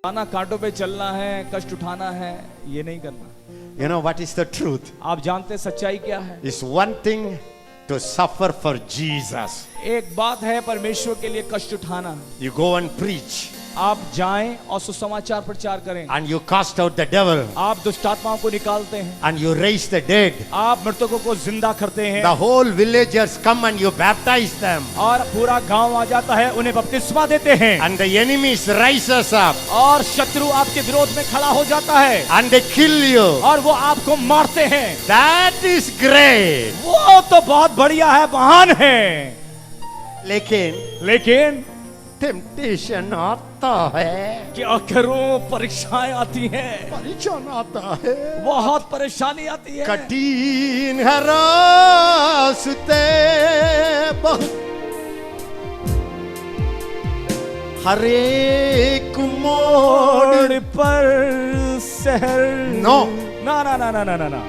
आना कांटों पे चलना है, कष्ट उठाना है, ये नहीं करना। You know what is the truth? आप जानते सच्चाई क्या है? It's one thing to suffer for Jesus. एक बात है परमेश्वर के लिए कष्ट उठाना। You go and preach आप जाएं और सुसमाचार प्रचार करें। and you cast out the devil आप दुष्ट आत्माओं को निकालते हैं। and you raise the dead. आप मृतकों को जिंदा करते हैं। The whole villagers come and you baptize them. और पूरा गांव आ जाता है, उन्हें बपतिस्मा देते हैं। And the enemies rises up और शत्रु आपके विरोध में खड़ा हो जाता है and they kill you. और वो आपको मारते हैं। That is great. वो तो बहुत बढ़िया है, महान है। लेकिन temptation आता है, क्या करूं, परीक्षाएं आती हैं, परेशान आता है, बहुत परेशानी आती है। कठिन है रास्ते बहुत, हर एक मोड़ पर शहर नो ना ना ना ना ना ना ना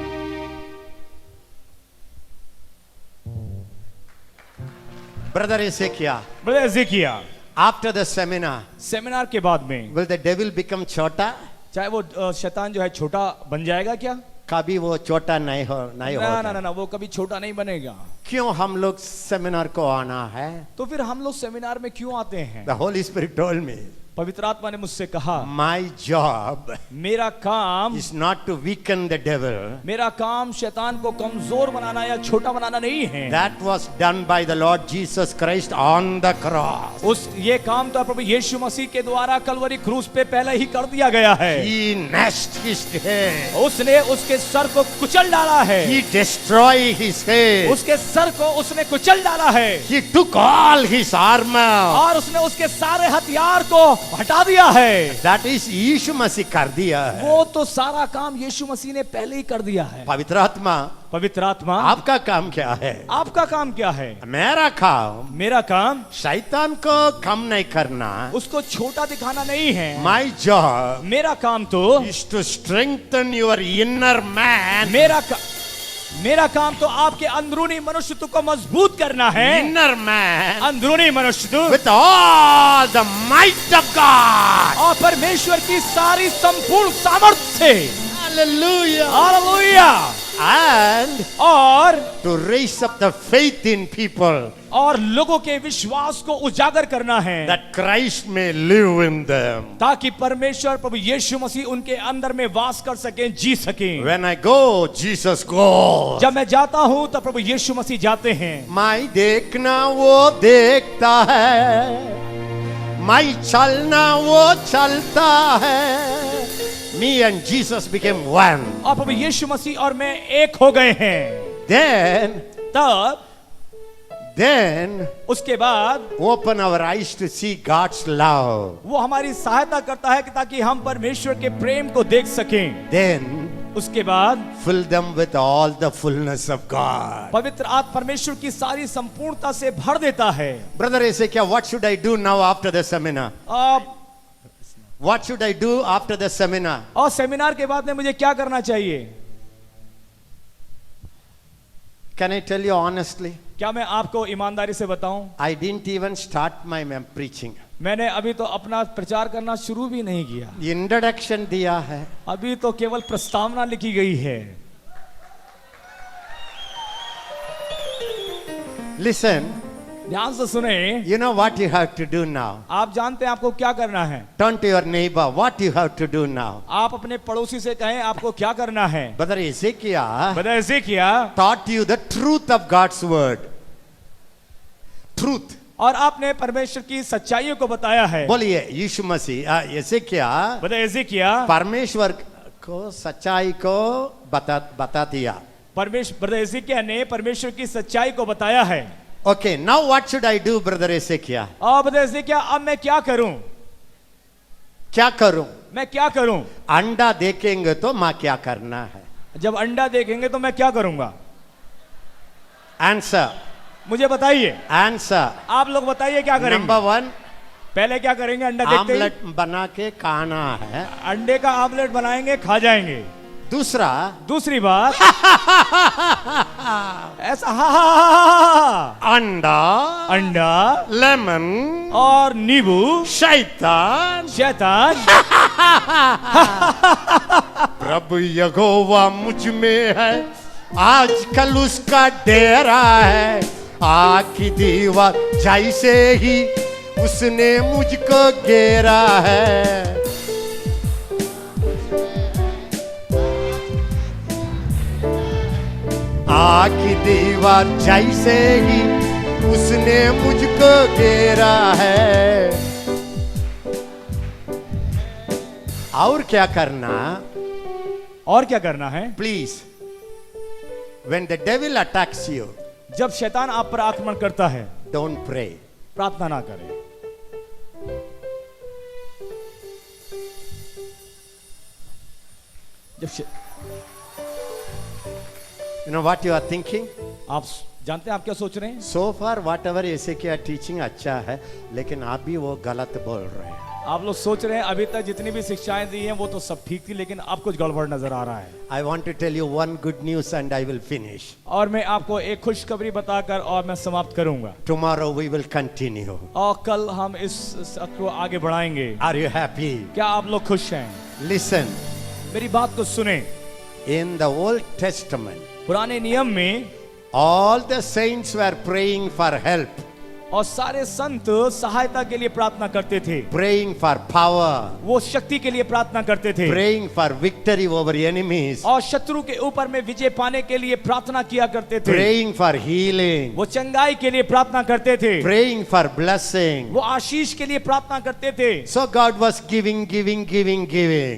ब्रदर ऐसे क्या एजेकिया आफ्टर द सेमिनार के बाद में will the devil become छोटा? चाहे वो शैतान जो है छोटा बन जाएगा क्या? कभी वो छोटा नहीं हो ना वो कभी छोटा नहीं बनेगा। क्यों हम लोग सेमिनार को आना है? तो फिर हम लोग सेमिनार में क्यों आते हैं? The Holy Spirit told me, पवित्र आत्मा ने मुझसे कहा, my job मेरा काम is not to weaken the devil. मेरा काम शैतान को कमजोर बनाना या छोटा बनाना नहीं है। That was done by the Lord Jesus Christ on the cross. ये काम तो प्रभु यीशु मसीह के द्वारा कलवरी क्रूस पे पहले ही कर दिया गया है। He gnashed his head. उसने उसके सर को कुचल डाला है। He destroyed his head. उसके सर को उसने कुचल डाला है। He took all his armor. और उसने उसके सारे हथियार को हटा दिया है। That is यीशु मसीह कर दिया है। वो तो सारा काम यीशु मसीह ने पहले ही कर दिया है। पवित्र आत्मा आपका काम क्या है? आपका काम क्या है? मेरा काम शैतान को कम नहीं करना, उसको छोटा दिखाना नहीं है। My job मेरा काम तो is to strengthen your inner man. मेरा काम तो आपके अंदरूनी मनुष्यत्व को मजबूत करना है। Inner man अंदरूनी मनुष्यत्व with all the might of God. और परमेश्वर की सारी संपूर्ण सामर्थ्य से। Hallelujah. Hallelujah. And और to raise up the faith in people, और लोगों के विश्वास को उजागर करना है, that Christ may live in them. ताकि परमेश्वर प्रभु यीशु मसीह उनके अंदर में वास कर सकें, जी सकें। When I go, Jesus goes. जब मैं जाता हूं तो प्रभु यीशु मसीह जाते हैं। मैं देखना वो देखता है, मैं चलना वो चलता है। Me and Jesus became one. और प्रभु यीशु मसीह और मैं एक हो गए हैं। Then उसके बाद open our eyes to see God's love. वो हमारी सहायता करता है कि ताकि हम परमेश्वर के प्रेम को देख सकें। Then उसके बाद fill them with all the fullness of God. पवित्र आत्मा परमेश्वर की सारी संपूर्णता से भर देता है। Brother ऐसे क्या? What should I do now after the seminar? What should I do after the seminar? और सेमिनार के बाद में मुझे क्या करना चाहिए? Can I tell you honestly? क्या मैं आपको ईमानदारी से बताऊं? I didn't even start my preaching. मैंने अभी तो अपना प्रचार करना शुरू भी नहीं किया। Introduction दिया है। अभी तो केवल प्रस्तावना लिखी गई है। Listen. ध्यान से सुने। You know what you have to do now? आप जानते हैं आपको क्या करना है? Turn to your neighbor. What you have to do now? आप अपने पड़ोसी से कहें आपको क्या करना है? Brother एजेकिया taught you the truth of God's word. Truth. और आपने परमेश्वर की सच्चाइयों को बताया है। बोलिए यीशु मसीह एजेकिया परमेश्वर को सच्चाई को बता दिया। परमेश्वर एजेकिया ने परमेश्वर की सच्चाई को बताया है। Okay, now what should I do, brother Ezekiel? Brother Ezekiel अब मैं क्या करूं? मैं क्या करूं? अंडा देखेंगे तो माँ क्या करना है? जब अंडा देखेंगे तो मैं क्या करूंगा? Answer. मुझे बताइए। Answer. आप लोग बताइए क्या करेंगे? Number 1. पहले क्या करेंगे? अंडा देखते ही आमलेट बना के खाना है। अंडे का आमलेट बनाएंगे, खा जाएंगे। दूसरी बात ऐसा हा हा हा। अंडा, अंडा लेमन और नींबू, शैतान। शैतान। प्रभु यहोवा मुझ में है, आजकल उसका डेरा है। आग की दीवार जैसे ही उसने मुझको घेरा है। आग की दीवार जैसे ही उसने मुझको घेरा है। और क्या करना? और क्या करना है? Please, when the devil attacks you, जब शैतान आप पर आक्रमण करता है, don't pray. प्रार्थना ना करें। जब You know what you are thinking? आप जानते हैं आप क्या सोच रहे हैं? So far whatever ऐसे क्या teaching अच्छा है, लेकिन आप भी वो गलत बोल रहे हैं। आप लोग सोच रहे हैं अभी तक जितनी भी शिक्षाएं दी हैं वो तो सब ठीक थी, लेकिन अब कुछ गड़बड़ नजर आ रहा है। I want to tell you one good news and I will finish. और मैं आपको एक खुशखबरी बताकर और मैं समाप्त करूंगा। Tomorrow we will continue. और कल हम इस सत्र को आगे बढ़ाएंगे। Are you happy? क्या आप लोग खुश हैं? Listen. मेरी बात को सुने। In the Old Testament, पुराने नियम में all the saints were praying for help, और सारे संत सहायता के लिए प्रार्थना करते थे, praying for power, वो शक्ति के लिए प्रार्थना करते थे, praying for victory over enemies, और शत्रु के ऊपर में विजय पाने के लिए प्रार्थना किया करते थे, praying for healing, वो चंगाई के लिए प्रार्थना करते थे, praying for blessing. वो आशीष के लिए प्रार्थना करते थे। So God was giving.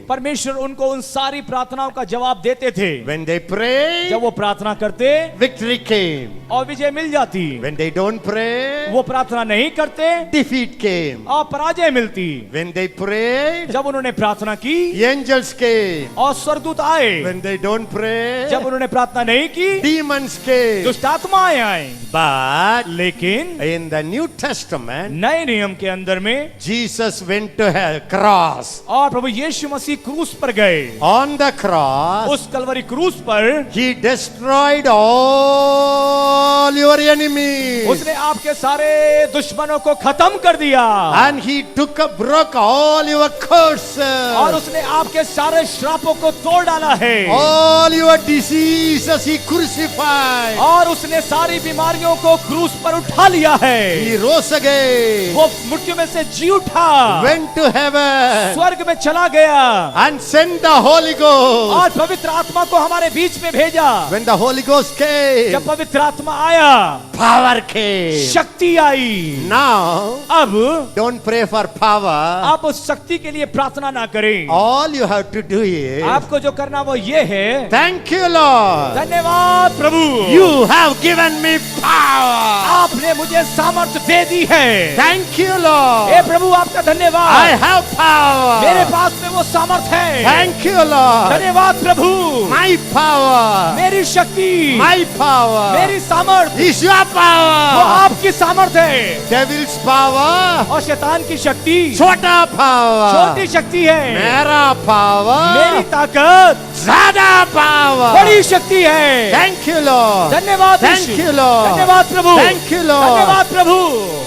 परमेश्वर उनको उन सारी प्रार्थनाओं का जवाब देते थे। When they pray, जब वो प्रार्थना करते victory came. और विजय मिल जाती, When they don't pray, वो प्रार्थना नहीं करते, defeat came. और पराजय मिलती। When they prayed, जब उन्होंने प्रार्थना की, angels came. और स्वर्गदूत आए। When they don't pray, जब उन्होंने प्रार्थना नहीं की, demons came. दुष्ट आत्माएं आए। But लेकिन in the New Testament, नए नियम के अंदर में Jesus went to a cross. और प्रभु यीशु मसीह क्रूस पर गए। On the cross, उस कलवरी क्रूस पर He destroyed all your enemies. उसने आपके सारे दुश्मनों को खत्म कर दिया, And He broke all your curses. और उसने आपके सारे श्रापों को तोड़ डाला है, All your diseases He crucified. और उसने सारी बीमारियों को क्रूस पर उठा लिया है। He rose again. वो मृत्यु में से जी उठा, Went to heaven. स्वर्ग में चला गया, And sent the Holy Ghost. और पवित्र आत्मा को हमारे बीच में भेजा। When the Holy Ghost came, जब पवित्र आत्मा आया, power came. शक्ति आई। Now, अब don't pray for power. आप उस शक्ति के लिए प्रार्थना ना करें। All you have to do is, आपको जो करना वो ये है, thank you, Lord. धन्यवाद प्रभु, You have given me power. आपने मुझे सामर्थ्य दे दी है। Thank you, Lord. हे प्रभु आपका धन्यवाद, I have power. मेरे पास में वो सामर्थ्य है। Thank you, Lord. धन्यवाद प्रभु, My power, मेरी शक्ति, my power मेरी सामर्थ्य, is your वो power. आपकी सामर्थ्य है। Devil's power, और शैतान की शक्ति छोटा power. छोटी शक्ति है, मेरा power, मेरी ताकत ज्यादा power. बड़ी शक्ति है। Thank you, Lord. धन्यवाद Thank यीशु। you, Lord. धन्यवाद प्रभु, Thank you, Lord. धन्यवाद प्रभु।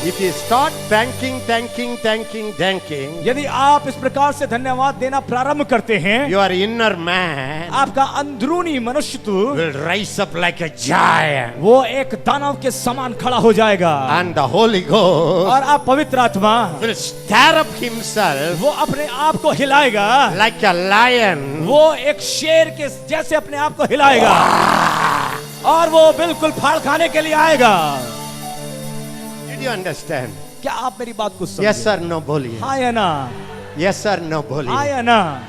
If you start thanking, यदि आप इस प्रकार से धन्यवाद देना प्रारंभ करते हैं, your inner man आपका अंदरूनी मनुष्यत्व will rise up like a giant. वो एक दानव के समान खड़ा हो जाएगा, And the Holy Ghost और आप पवित्र आत्मा will stir up himself वो अपने आप को हिलाएगा, like a lion. वो एक शेर के जैसे अपने आप को हिलाएगा, और वो बिल्कुल फाड़ खाने के लिए आएगा। Did you understand? क्या आप मेरी बात को समझे? Yes or no बोलिए. हाँ या ना? Yes or no हाँ बोलिए. या ना?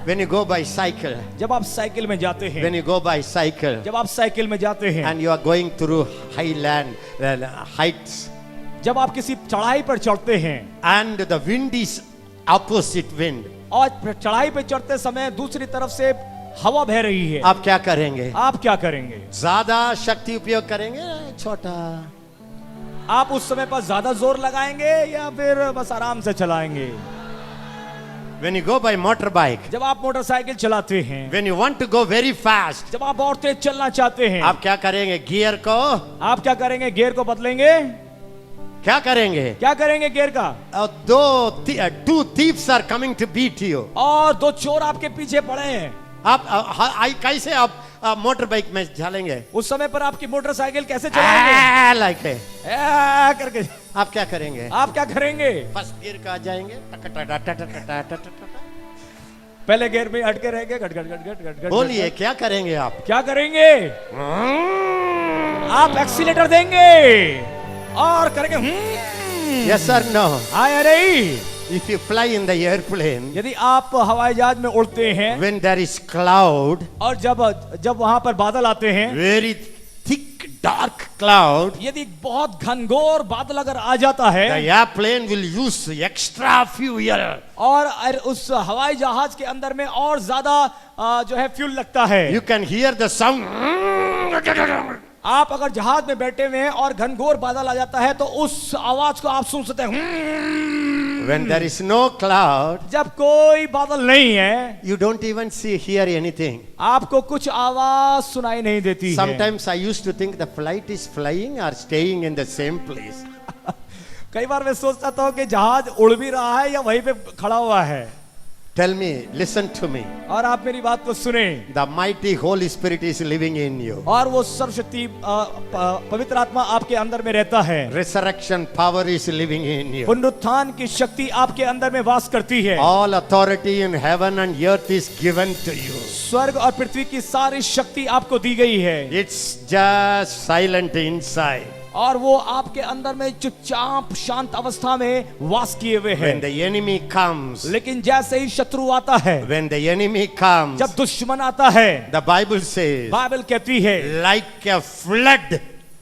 When you go by cycle, जब आप साइकिल में जाते हैं, when you go by cycle जब आप साइकिल में जाते हैं, and you are going through highland heights, जब आप किसी चढ़ाई पर चढ़ते हैं and the wind is opposite wind, और चढ़ाई पे चढ़ते समय दूसरी तरफ से हवा बह रही है, आप क्या करेंगे? आप क्या करेंगे? ज्यादा शक्ति उपयोग करेंगे, छोटा? आप उस समय पर ज्यादा जोर लगाएंगे या फिर बस आराम से चलाएंगे? when you go by motorbike, जब आप मोटरसाइकिल चलाते हैं, when you want to go very fast, जब आप और तेज चलना चाहते हैं, आप क्या करेंगे? गियर को आप क्या करेंगे? गियर को बदलेंगे। क्या करेंगे? क्या करेंगे गियर का? Two thieves are coming to beat you. और दो चोर आपके पीछे पड़े हैं। आप कैसे आप मोटर बाइक में चलेंगे? उस समय पर आपकी मोटरसाइकिल कैसे चलाएंगे? लाइक करके आप क्या करेंगे? आप क्या करेंगे? फर्स्ट गियर का जाएंगे, पहले गियर में अटके रहेंगे, गट गट गट गट गट गट। बोलिए क्या करेंगे आप? क्या करेंगे? आप एक्सीलेटर देंगे और करेंगे यस सर नो। आया नहीं? If you fly in the airplane, यदि आप हवाई जहाज में उड़ते हैं when there is cloud, और जब वहां पर बादल आते हैं, very thick dark cloud, यदि बहुत घनघोर बादल अगर आ जाता है, the airplane will use extra fuel. और उस हवाई जहाज के अंदर में और ज्यादा जो है फ्यूल लगता है। You can hear the sound. आप अगर जहाज में बैठे हुए हैं और घनघोर बादल आ जाता है तो उस आवाज को आप सुन सकते हैं। When there is no cloud, जब कोई बादल नहीं है, you don't even hear anything. आपको कुछ आवाज सुनाई नहीं देती है। Sometimes I used to think the flight is flying or staying in the same place. कई बार मैं सोचता था कि जहाज उड़ भी रहा है या वहीं पे खड़ा हुआ है। Tell me, listen to me. और आप मेरी बात को सुने। The mighty Holy Spirit is living in you. और वो सर्वशक्ति पवित्र आत्मा आपके अंदर में रहता है। Resurrection power is living in you. पुनरुत्थान की शक्ति आपके अंदर में वास करती है। All authority in heaven and earth is given to you. स्वर्ग और पृथ्वी की सारी शक्ति आपको दी गई है। It's just silent inside. और वो आपके अंदर में चुपचाप शांत अवस्था में वास किए हुए हैं। When the enemy comes, लेकिन जैसे ही शत्रु आता है, when the enemy comes, जब दुश्मन आता है, the Bible says, बाइबल कहती है, like a flood,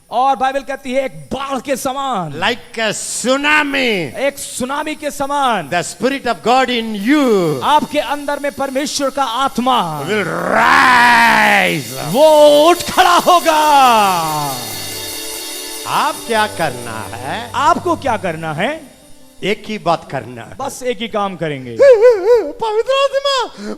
और बाइबल कहती है एक बाढ़ के समान, like a tsunami, एक सुनामी के समान, the Spirit of God in you आपके अंदर में परमेश्वर का आत्मा will rise. वो उठ खड़ा होगा। आप क्या करना है? आपको क्या करना है? एक ही बात करना है। बस एक ही काम करेंगे। पवित्र आत्मा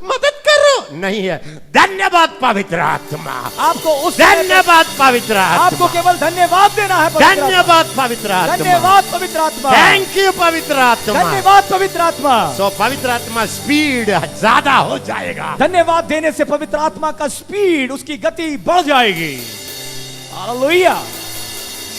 मदद करो नहीं है। धन्यवाद पवित्र आत्मा। आपको उस धन्यवाद पवित्र आत्मा। आपको केवल धन्यवाद देना है। धन्यवाद पवित्र आत्मा। धन्यवाद पवित्र आत्मा। थैंक यू पवित्र आत्मा। धन्यवाद पवित्र आत्मा। सो पवित्र आत्मा स्पीड ज्यादा हो जाएगा। धन्यवाद देने से पवित्र आत्मा का स्पीड, उसकी गति बढ़ जाएगी। हालेलुया।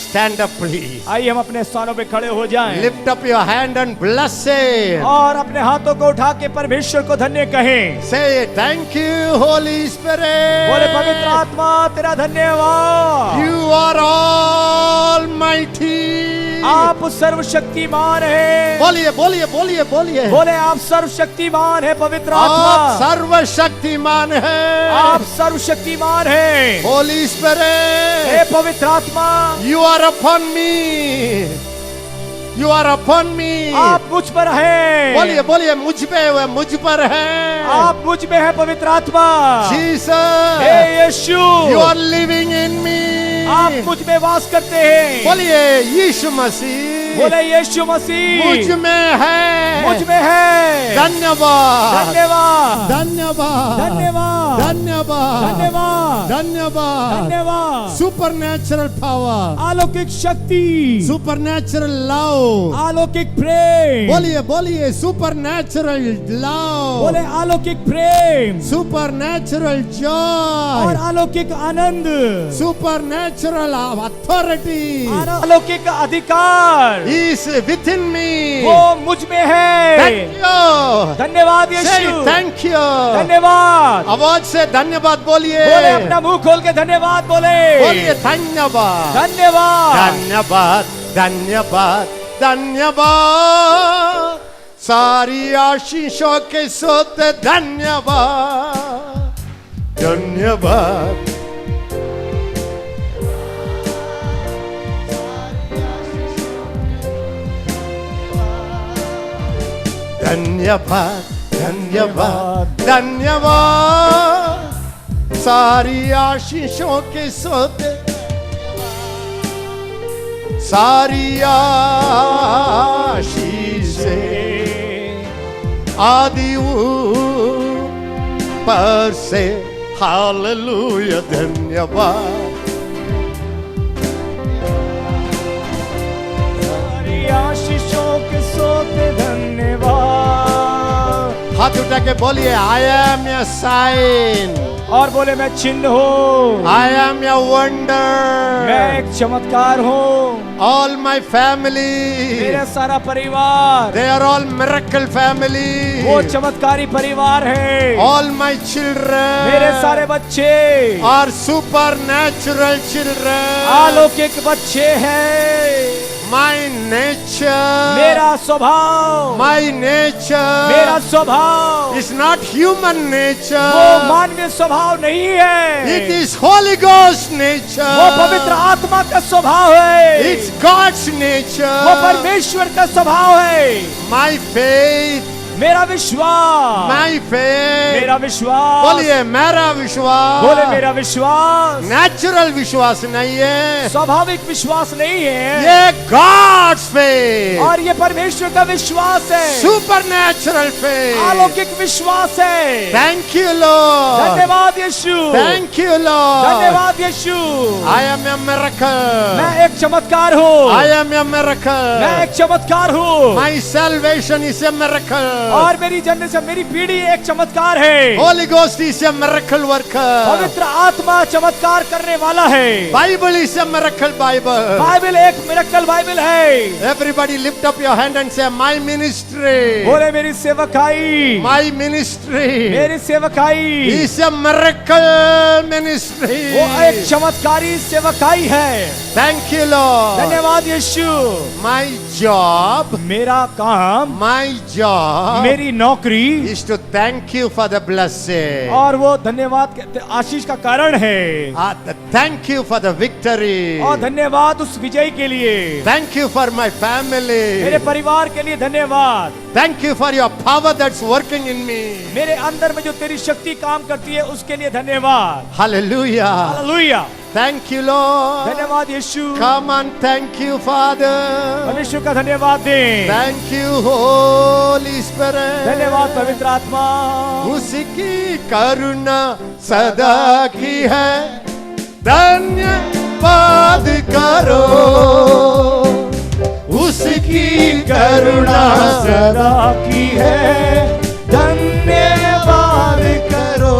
Stand up please. आइए हम अपने स्थानों पे खड़े हो जाएं। Lift up your hand and bless him. और अपने हाथों को उठा के परमेश्वर को धन्य कहें। Say thank you Holy Spirit. बोले पवित्र आत्मा तेरा धन्यवाद। You are almighty. आप सर्वशक्तिमान हैं। बोलिए बोलिए बोलिए बोलिए। बोले आप सर्वशक्तिमान हैं पवित्र आत्मा। आप सर्वशक्तिमान हैं। आप सर्वशक्तिमान हैं। Holy Spirit. हे पवित्र आत्मा। You are upon me. You are upon me. आप मुझ पर हैं। बोलिए बोलिए मुझ पे वह मुझ पर है। आप मुझ में है पवित्र आत्मा। Jesus. Hey Yeshu. You are living in me. आप मुझ में वास करते हैं। बोलिए यीशु मसीह। बोले यीशु मसीह मुझ में है। मुझ में है। धन्यवाद धन्यवाद धन्यवाद धन्यवाद धन्यवाद धन्यवाद धन्यवाद धन्यवाद। सुपर नेचुरल पावर, अलौकिक शक्ति, सुपर नेचुरल लव। अलौकिक प्रेम। बोलिए बोलिए सुपर नेचुरल लव। बोले अलौकिक प्रेम। सुपर नेचुरल और जॉय, अलौकिक आनंद, सुपर नेचुरल अथॉरिटी अलौकिक अधिकार is within me. वो मुझ में है। Thank you. धन्यवाद Say यीशु। thank you. धन्यवाद। आवाज से धन्यवाद बोलिए। बोले अपना मुंह खोल के धन्यवाद बोले। बोलिए धन्यवाद धन्यवाद धन्यवाद धन्यवाद धन्यवाद। सारी आशीषों के सोते धन्यवाद धन्यवाद। धन्यवाद धन्यवाद धन्यवाद। सारी आशीषों के सोते, सारी आशीषें आदि ऊपर से हालेलुया धन्यवाद। सारी आशीषों के सोते धन्यवाद। हाथ उठा के बोलिए आई एम ए साइन, और बोले मैं चिन्ह हूँ, आई एम ए वंडर, मैं एक चमत्कार हूँ। ऑल माई फैमिली, मेरा सारा परिवार, they are all miracle family, वो चमत्कारी परिवार है। ऑल माई चिल्ड्रन, मेरे सारे बच्चे आर सुपर नेचुरल चिल्ड्रन, अलौकिक बच्चे हैं। माई नेचर, मेरा स्वभाव, माई नेचर, मेरा स्वभाव इज नॉट ह्यूमन वो नेचर, मानवीय स्वभाव नहीं है, इट इज होली गोस्ट वो नेचर, पवित्र आत्मा का स्वभाव है, इट्स गॉड्स वो नेचर, परमेश्वर का स्वभाव है। माई फेथ, मेरा विश्वास, माई फेथ, मेरा विश्वास, बोलिए मेरा विश्वास, बोले मेरा विश्वास नेचुरल विश्वास नहीं है, स्वाभाविक विश्वास नहीं है, ये गॉड्स फेथ, और ये परमेश्वर का विश्वास है, सुपर नेचुरल फेथ। अलौकिक विश्वास है। थैंक यू लॉर्ड, धन्यवाद यीशु, थैंक यू लॉर्ड, धन्यवाद यीशु। आई एम ए मिरेकल, मैं एक चमत्कार हूँ, आई एम ए मिरेकल, मैं एक चमत्कार हूँ, माई सैल्वेशन इज ए मिरेकल, और मेरी जन्म से मेरी पीढ़ी एक चमत्कार है। Holi ghost is a miracle worker, पवित्र आत्मा चमत्कार करने वाला है। Bible is a miracle Bible, Bible एक मिरेकल बाइबल है। Everybody lift up your hand and से माय मिनिस्ट्री, बोले मेरी सेवकाई, माय मिनिस्ट्री मेरी सेवकाई इज ए मिरेकल मिनिस्ट्री, वो एक चमत्कारी सेवकाई है। थैंक यू लॉर्ड, धन्यवाद यीशु। माय जॉब, मेरा काम, माय जॉब मेरी नौकरी is to thank you for the blessing. और वो धन्यवाद आशीष का कारण है, Thank you for the victory. और धन्यवाद उस विजय के लिए। Thank you for my मेरे family. परिवार के लिए धन्यवाद। Thank you for your power that's working in me. मेरे अंदर में जो तेरी शक्ति काम करती है उसके लिए धन्यवाद। Hallelujah. Hallelujah. Thank you, Lord. धन्यवाद यीशु। Come on, thank you, Father. परमेश्वर का धन्यवाद दें। Thank you, Holy Spirit. धन्यवाद पवित्र आत्मा। उसकी करुणा सदा की है, धन्यवाद करो। उसकी करुणा सदा की है, धन्यवाद करो।